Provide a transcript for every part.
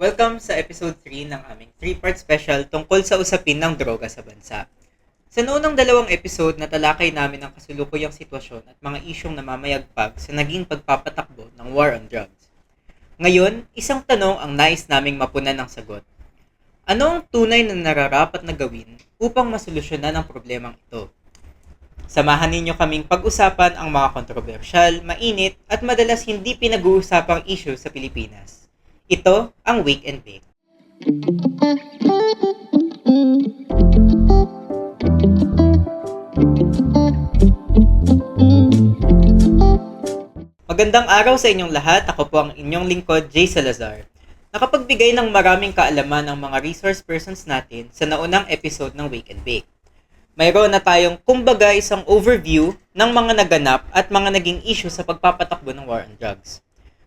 Welcome sa episode 3 ng aming 3-part special tungkol sa usapin ng droga sa bansa. Sa noong dalawang episode, natalakay namin ang kasulukuyang sitwasyon at mga isyong namamayagpag sa naging pagpapatakbo ng war on drugs. Ngayon, isang tanong ang nais naming mapunan ng sagot. Ano ang tunay na nararapat na gawin upang masolusyonan ang problemang ito? Samahan ninyo kaming pag-usapan ang mga kontrobersyal, mainit at madalas hindi pinag-uusapang issue sa Pilipinas. Ito ang Wake and Bake. Magandang araw sa inyong lahat. Ako po ang inyong lingkod, Jay Salazar. Nakapagbigay ng maraming kaalaman ang mga resource persons natin sa naunang episode ng Wake and Bake. Mayroon na tayong kumbaga isang overview ng mga naganap at mga naging issue sa pagpapatakbo ng war on drugs.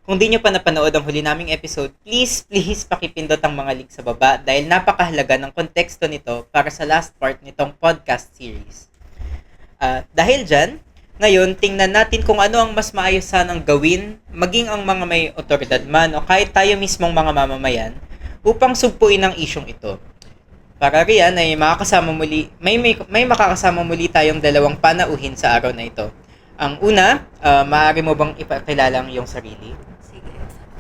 Kung di nyo pa napanood ang huli naming episode, please pakipindot ang mga link sa baba dahil napakahalaga ng konteksto nito para sa last part nitong podcast series. Dahil dyan, ngayon tingnan natin kung ano ang mas maayos sanang gawin, maging ang mga may otoridad man o kahit tayo mismong mga mamamayan, upang sugpuin ang isyong ito. Para riyan ay may makakasama muli tayong dalawang panauhin sa araw na ito. Ang una, maaari mo bang ipakilala ang iyong sarili?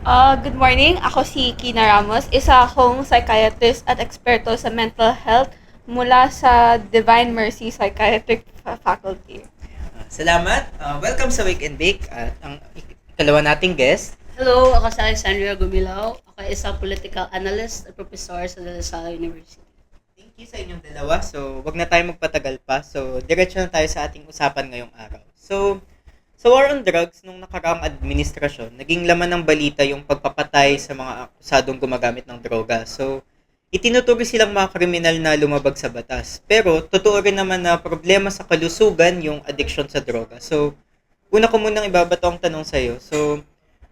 Good morning. Ako si Kina Ramos, isa akong psychiatrist at eksperto sa mental health mula sa Divine Mercy Psychiatric Faculty. Salamat. Welcome sa Wake and Bake. At ang ikalawa nating guest. Hello, ako si Alexandria Gumilao. Ako ay isang political analyst at professor sa De La Salle University. Thank you sa inyong dalawa. So, wag na tayo magpatagal pa. So, diretso na tayo sa ating usapan ngayong araw. So, sa war on drugs, nung nakaraang administrasyon, naging laman ng balita yung pagpapatay sa mga akusadong gumagamit ng droga. So, itinutuloy silang mga kriminal na lumabag sa batas. Pero, totoo rin naman na problema sa kalusugan yung addiction sa droga. So, una ko munang ibabato ang tanong sa'yo. So,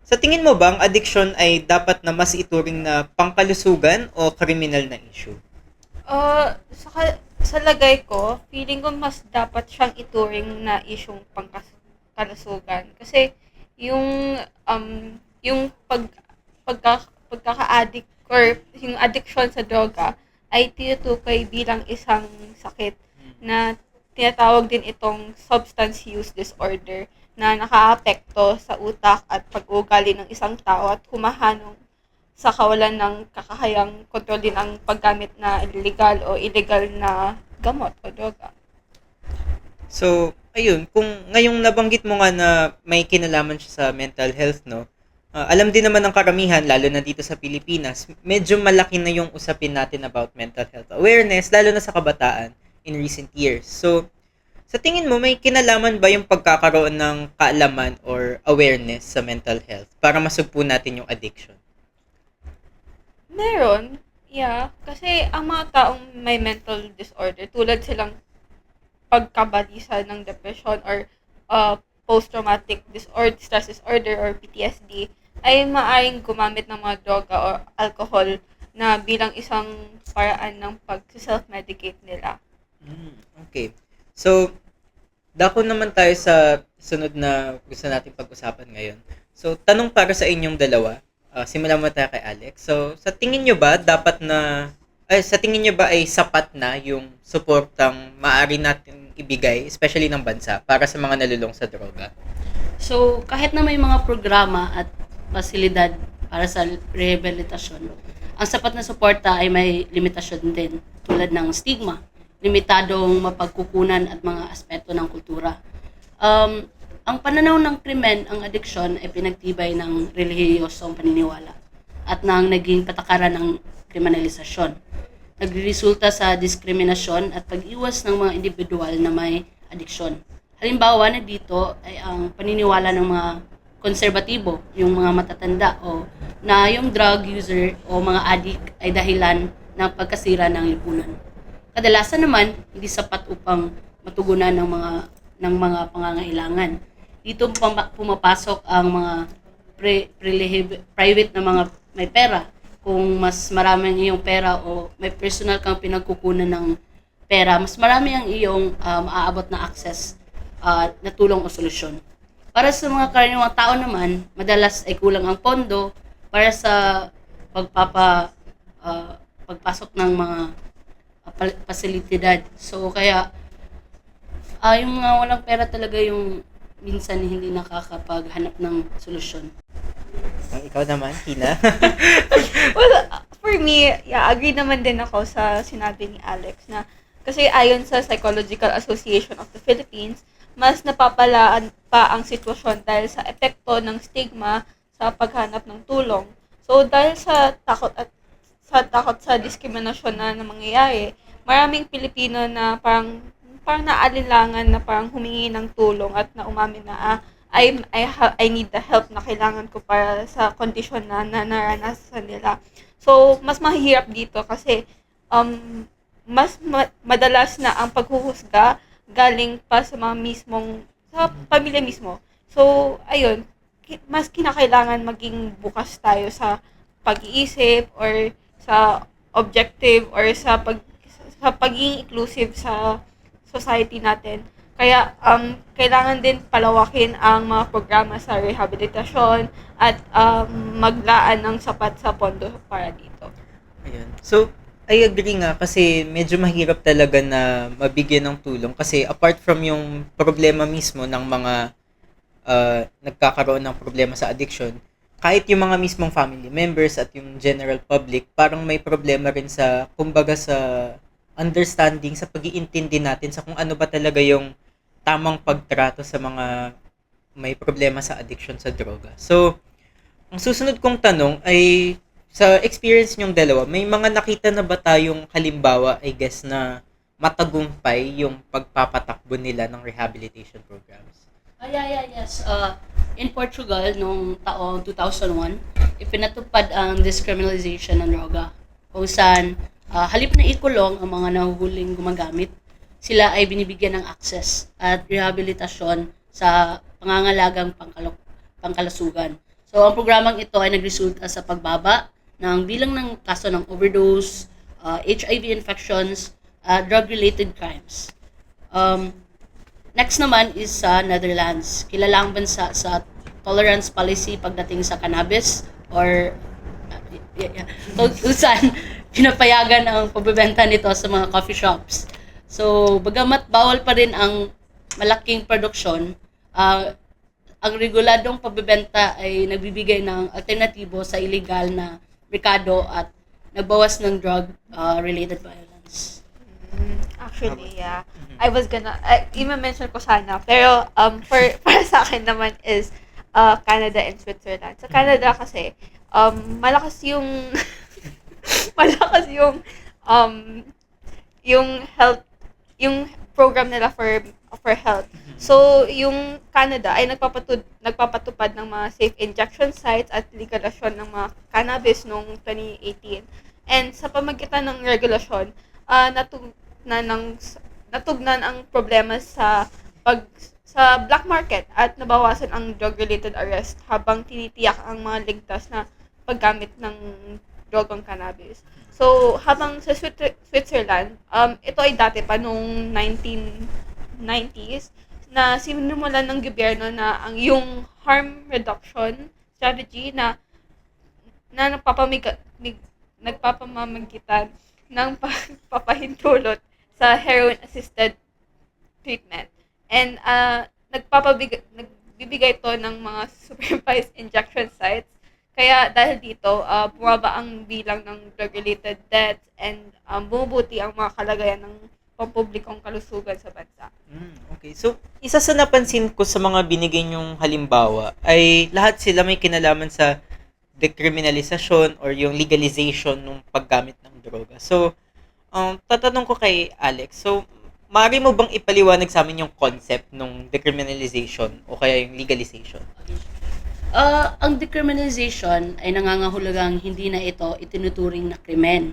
sa tingin mo ba ang addiction ay dapat na mas ituring na pangkalusugan o kriminal na issue? Sa lagay ko, feeling ko mas dapat siyang ituring na isyong pagkakalusugan. Kasi yung pagkaka-addict or yung addiction sa droga ay tinutukoy bilang isang sakit na tinatawag din itong substance use disorder na nakaapekto sa utak at pag-uugali ng isang tao at humahanong sa kawalan ng kakahayang kontrolin ang paggamit na illegal o illegal na gamot o droga. So, ayun, kung ngayong nabanggit mo nga na may kinalaman siya sa mental health, no? Alam din naman ng karamihan, lalo na dito sa Pilipinas, medyo malaki na yung usapin natin about mental health awareness, lalo na sa kabataan in recent years. So, sa tingin mo, may kinalaman ba yung pagkakaroon ng kaalaman or awareness sa mental health para masugpo natin yung addiction? Meron, yeah. Kasi ang mga taong may mental disorder, tulad silang pagkabalisa ng depression or post-traumatic stress disorder or PTSD, ay maaaring gumamit ng mga droga o alcohol na bilang isang paraan ng pag-self-medicate nila. Okay. So, dako naman tayo sa sunod na gusto natin pag-usapan ngayon. So, tanong para sa inyong dalawa. Simulan mo tayo kay Alex. So, sa tingin nyo ba ay sapat na yung suportang maaari natin ibigay, especially ng bansa, para sa mga nalulong sa droga? So, kahit na may mga programa at pasilidad para sa rehabilitasyon, ang sapat na suporta ay may limitasyon din, tulad ng stigma, limitadong mapagkukunan at mga aspeto ng kultura. Ang pananaw ng krimen, ang addiction ay pinagtibay ng relihiyosong paniniwala at nang naging patakaran ng kriminalisasyon. Nagresulta sa diskriminasyon at pag-iwas ng mga individual na may addiction. Halimbawa na dito ay ang paniniwala ng mga konserbatibo, yung mga matatanda o na yung drug user o mga addict ay dahilan ng pagkasira ng lipunan. Kadalasan naman, hindi sapat upang matugunan ng mga pangangailangan. Dito pumapasok ang mga private na mga may pera. Kung mas marami ang iyong pera o may personal kang pinagkukunan ng pera, mas marami ang iyong maaabot na access na tulong o solusyon. Para sa mga karaniwang tao naman, madalas ay kulang ang pondo para sa pagpasok ng mga pasilidad. So kaya yung mga walang pera talaga yung minsan hindi nakakapaghanap ng solusyon. Ikaw naman, Hina? Well, for me, yeah, agree naman din ako sa sinabi ni Alex na kasi ayon sa Psychological Association of the Philippines, mas napapalaan pa ang sitwasyon dahil sa epekto ng stigma sa paghanap ng tulong. So dahil sa takot sa diskriminasyon na mangyayari, maraming Pilipino na parang naalinlangan na parang humingi ng tulong at na umamin na I need the help na kailangan ko para sa kondisyon na naranasan nila. So, mas mahirap dito kasi madalas na ang paghuhusga galing pa sa sa pamilya mismo. So, ayun, mas kinakailangan maging bukas tayo sa pag-iisip or sa objective or sa pagiging inclusive sa society natin. Kaya kailangan din palawakin ang mga programa sa rehabilitasyon at maglaan ng sapat sa pondo para dito. Ayun. So, I agree nga kasi medyo mahirap talaga na mabigyan ng tulong kasi apart from yung problema mismo ng mga nagkakaroon ng problema sa addiction, kahit yung mga mismong family members at yung general public, parang may problema rin sa, kumbaga sa understanding, sa pag-iintindi natin sa kung ano ba talaga yung tamang pagtrato sa mga may problema sa addiction sa droga. So, ang susunod kong tanong ay, sa experience nyong dalawa, may mga nakita na ba tayong halimbawa, I guess, na matagumpay yung pagpapatakbo nila ng rehabilitation programs? Yes. In Portugal, noong taong 2001, ipinatupad ang discriminalization ng droga. Kung saan, halip na ikulong ang mga nahuhuling gumagamit, sila ay binibigyan ng access at rehabilitasyon sa pangangalagang pangkalasugan. So, ang programang ito ay nagresulta sa pagbaba ng bilang ng kaso ng overdose, HIV infections, drug-related crimes. Next naman is sa Netherlands. Kilala ang bansa sa tolerance policy pagdating sa cannabis or kung saan pinapayagan ang pagbebenta nito sa mga coffee shops. So, bagamat bawal pa rin ang malaking produksyon, ang reguladong pagbebenta ay nagbibigay ng alternatibo sa illegal na merkado at nagbawas ng drug-related violence. Actually, yeah. I-mention ko sana. Pero, para sa akin naman is Canada and Switzerland. Sa Canada kasi, malakas yung yung program nila for health. So, yung Canada ay nagpapatupad ng mga safe injection sites at legalisasyon ng mga cannabis noong 2018. And sa pamagitan ng regulasyon, natugnan ang problema sa black market at nabawasan ang drug-related arrest habang tinitiyak ang mga ligtas na paggamit ng drogang cannabis. So, habang sa Switzerland, ito ay dati pa noong 1990s na sinimulan ng gobyerno na yung harm reduction strategy na nagpapamamagitan ng pagpapahintulot sa heroin-assisted treatment. And nagbibigay ito ng mga supervised injection sites. Kaya dahil dito, bumaba ang bilang ng drug-related deaths and bumubuti ang mga kalagayan ng pampublikong kalusugan sa bansa. Okay. So, isa sa napansin ko sa mga binigay niyong halimbawa ay lahat sila may kinalaman sa decriminalisasyon or yung legalization ng paggamit ng droga. So, tatanong ko kay Alex, so, maaari mo bang ipaliwanag sa amin yung concept ng decriminalization o kaya yung legalization? Ang decriminalization ay nangangahulugang hindi na ito itinuturing na krimen.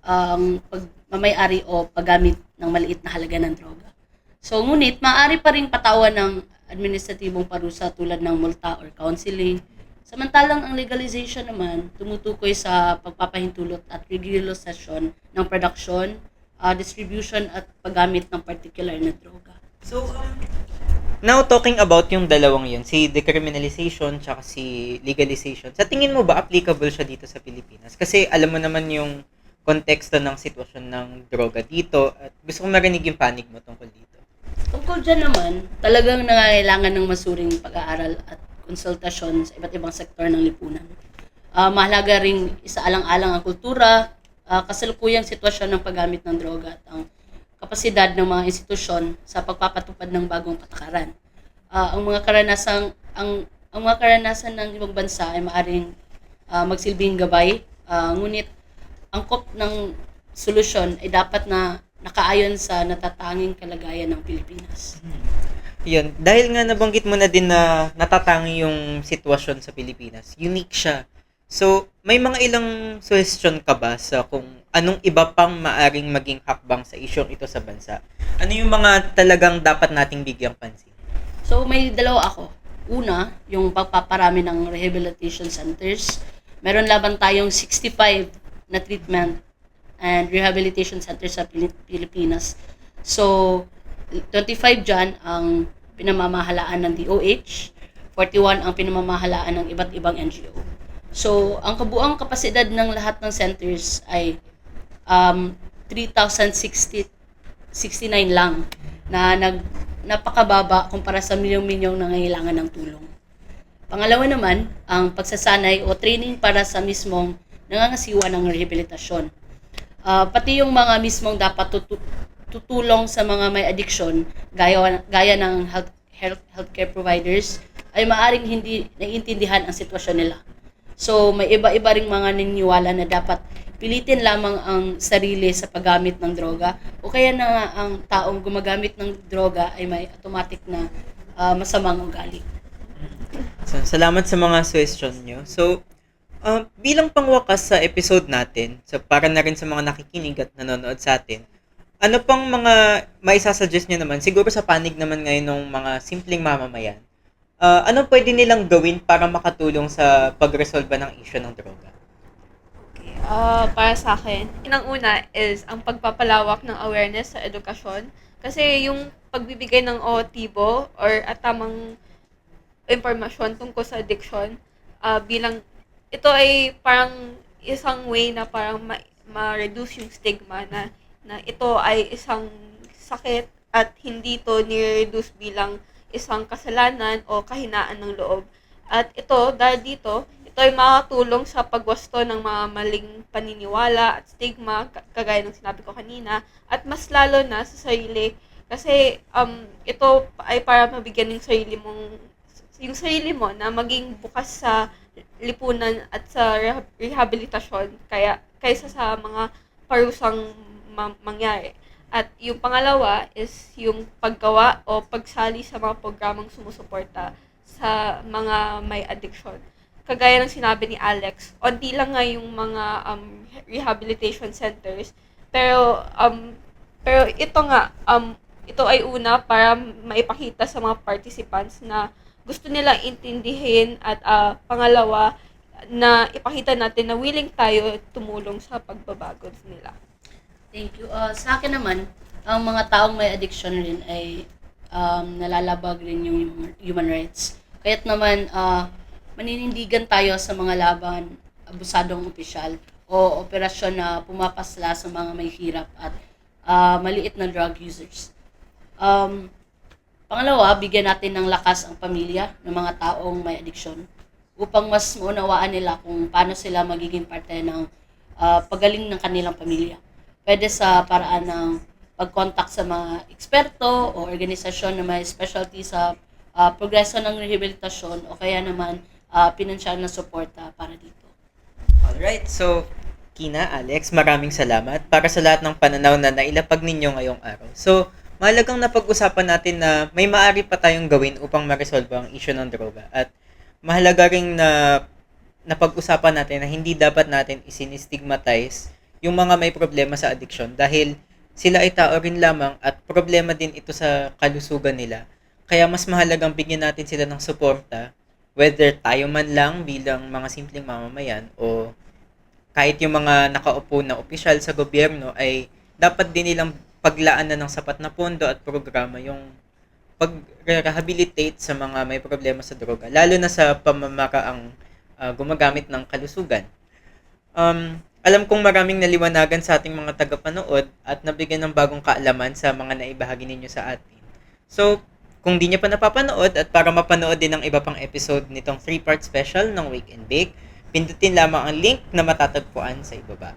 Ang pagmamayari o paggamit ng maliit na halaga ng droga. So, ngunit, maaari pa rin patawan ng administratibong parusa tulad ng multa or counseling. Samantalang ang legalization naman, tumutukoy sa pagpapahintulot at regulasyon ng production, distribution at paggamit ng particular na droga. So, Now, talking about yung dalawang yun, si decriminalization tsaka si legalization, sa tingin mo ba applicable siya dito sa Pilipinas? Kasi alam mo naman yung konteksto ng sitwasyon ng droga dito at gusto ko marinig yung panig mo tungkol dito. Tungkol dyan naman, talagang nangangailangan ng masuring pag-aaral at konsultasyon sa iba't ibang sektor ng lipunan. Mahalaga ring isaalang-alang ang kultura, kasalukuyang sitwasyon ng paggamit ng droga at ang kapasidad ng mga institusyon sa pagpapatupad ng bagong patakaran. Ang mga karanasan ng ibang bansa ay maaring magsilbing gabay, ngunit angkop ng solusyon ay dapat na nakaayon sa natatanging kalagayan ng Pilipinas. Yun, dahil nga nabanggit mo na din na natatangi yung sitwasyon sa Pilipinas, unique siya. So, may mga ilang suggestion ka ba sa kung anong iba pang maaring maging hakbang sa isyong ito sa bansa? Ano yung mga talagang dapat nating bigyang pansin? So may dalawa ako. Una, yung pagpaparami ng rehabilitation centers. Meron laban tayong 65 na treatment and rehabilitation centers sa Pilipinas. So 25 dyan ang pinamamahalaan ng DOH, 41 ang pinamamahalaan ng iba't ibang NGO. So ang kabuang kapasidad ng lahat ng centers ay 3,069 lang na napakababa kumpara sa milyong-milyong nangangailangan ng tulong. Pangalawa naman, ang pagsasanay o training para sa mismong nangangasiwa ng rehabilitasyon. Pati yung mga mismong dapat tutulong sa mga may addiction, gaya ng healthcare providers, ay maaring hindi naiintindihan ang sitwasyon nila. So, may iba-iba ring mga naniniwala na dapat pilitin lamang ang sarili sa paggamit ng droga o kaya na nga ang taong gumagamit ng droga ay may automatic na masamang ugali. So, salamat sa mga suggestion nyo. So, bilang pangwakas sa episode natin, so para na rin sa mga nakikinig at nanonood sa atin, ano pang mga maisasuggest nyo naman, siguro sa panig naman ngayon ng mga simpleng mamamayan, ano pwede nilang gawin para makatulong sa pagresolba ng issue ng droga? Para sa akin, inang-una is ang pagpapalawak ng awareness sa edukasyon. Kasi yung pagbibigay ng OTIBO or at tamang impormasyon tungkol sa addiction, bilang ito ay parang isang way na parang ma-reduce yung stigma na ito ay isang sakit at hindi to ni-reduce bilang isang kasalanan o kahinaan ng loob. At ito, dahil dito, ito ay makatulong sa pagwasto ng mga maling paniniwala at stigma, kagaya ng sinabi ko kanina, at mas lalo na sa sarili. Kasi ito ay para mabigyan yung sarili mo na maging bukas sa lipunan at sa rehabilitasyon kaysa sa mga parusang mangyari. At yung pangalawa is yung paggawa o pagsali sa mga programang sumusuporta sa mga may addiction. Kagaya ng sinabi ni Alex, onti lang nga yung mga rehabilitation centers, pero ito ay una para maipakita sa mga participants na gusto nilang intindihin at pangalawa na ipakita natin na willing tayo tumulong sa pagbabago nila. Thank you. Sa akin naman, ang mga taong may addiction rin ay nalalabag rin yung human rights. Kaya't naman, maninindigan tayo sa mga laban, abusadong opisyal o operasyon na pumapasla sa mga may hirap at maliit na drug users. Pangalawa, bigyan natin ng lakas ang pamilya ng mga taong may addiction upang mas maunawaan nila kung paano sila magiging parte ng pagaling ng kanilang pamilya. Pwede sa paraan ng pag-contact sa mga eksperto o organisasyon na may specialty sa progreso ng rehabilitasyon o kaya naman pinansyal na suporta para dito. Alright, so Kina, Alex, maraming salamat para sa lahat ng pananaw na nailapag ninyo ngayong araw. So, mahalagang napag-usapan natin na may maaari pa tayong gawin upang ma-resolve ang issue ng droga. At mahalaga ring na napag-usapan natin na hindi dapat natin isinistigmatize yung mga may problema sa addiction dahil sila ay tao rin lamang at problema din ito sa kalusugan nila. Kaya mas mahalagang bigyan natin sila ng suporta, whether tayo man lang bilang mga simpleng mamamayan o kahit yung mga nakaupo na opisyal sa gobyerno ay dapat din nilang paglaanan ng sapat na pondo at programa yung pag-rehabilitate sa mga may problema sa droga, lalo na sa pamamaraang gumagamit ng kalusugan. Alam kong maraming naliwanagan sa ating mga tagapanood at nabigyan ng bagong kaalaman sa mga naibahagi ninyo sa atin. So, kung di nyo pa napapanood at para mapanood din ang iba pang episode nitong 3-part special ng Wake and Bake, pindutin lamang ang link na matatagpuan sa ibaba.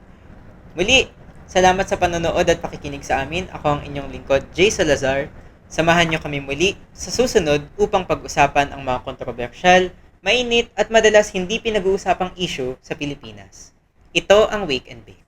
Muli, salamat sa panonood at pakikinig sa amin. Ako ang inyong lingkod, Jay Salazar. Samahan nyo kami muli sa susunod upang pag-usapan ang mga kontrobersyal, mainit at madalas hindi pinag-uusapang issue sa Pilipinas. Ito ang Wake and Bake.